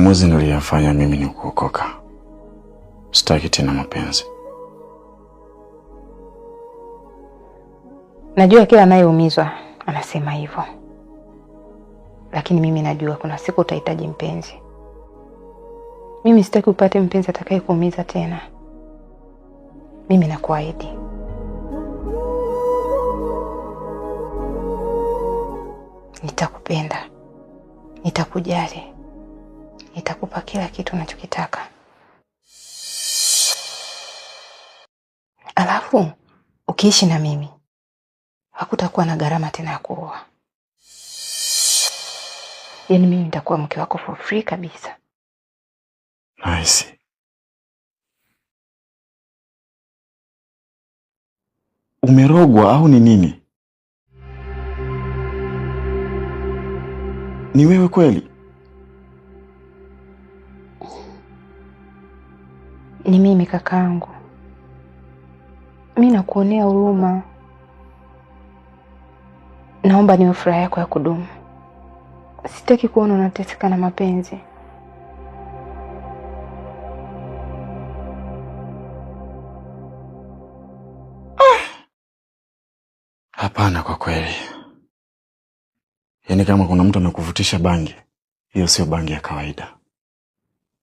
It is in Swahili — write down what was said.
Maamuzi niliyofanya mimi ni kuokoka. Sitaki tena mapenzi. Najua kila anayeumizwa anasema hivyo. Lakini mimi najua kuna siku utahitaji mpenzi. Mimi sitaki upate mpenzi atakayekuumiza tena. Mimi nakuahidi. Nitakupenda. Nitakujali. Nitakupa kila kitu unachokitaka. Alafu ukiishi na mimi hakutakuwa na gharama tena ya kuoa. Yaani mimi nitakuwa mke wako for free kabisa. Nice. Umerogwa au ni nini? Ni wewe kweli? Ni mimi kakaangu. Mimi nakuonea huruma. Naomba niwe furaha yako ya kudumu. Sitaki kuona unateseka na mapenzi. Hapana kwa kweli. Yaani kama kuna mtu anakuvutisha bangi, hiyo sio bangi ya kawaida.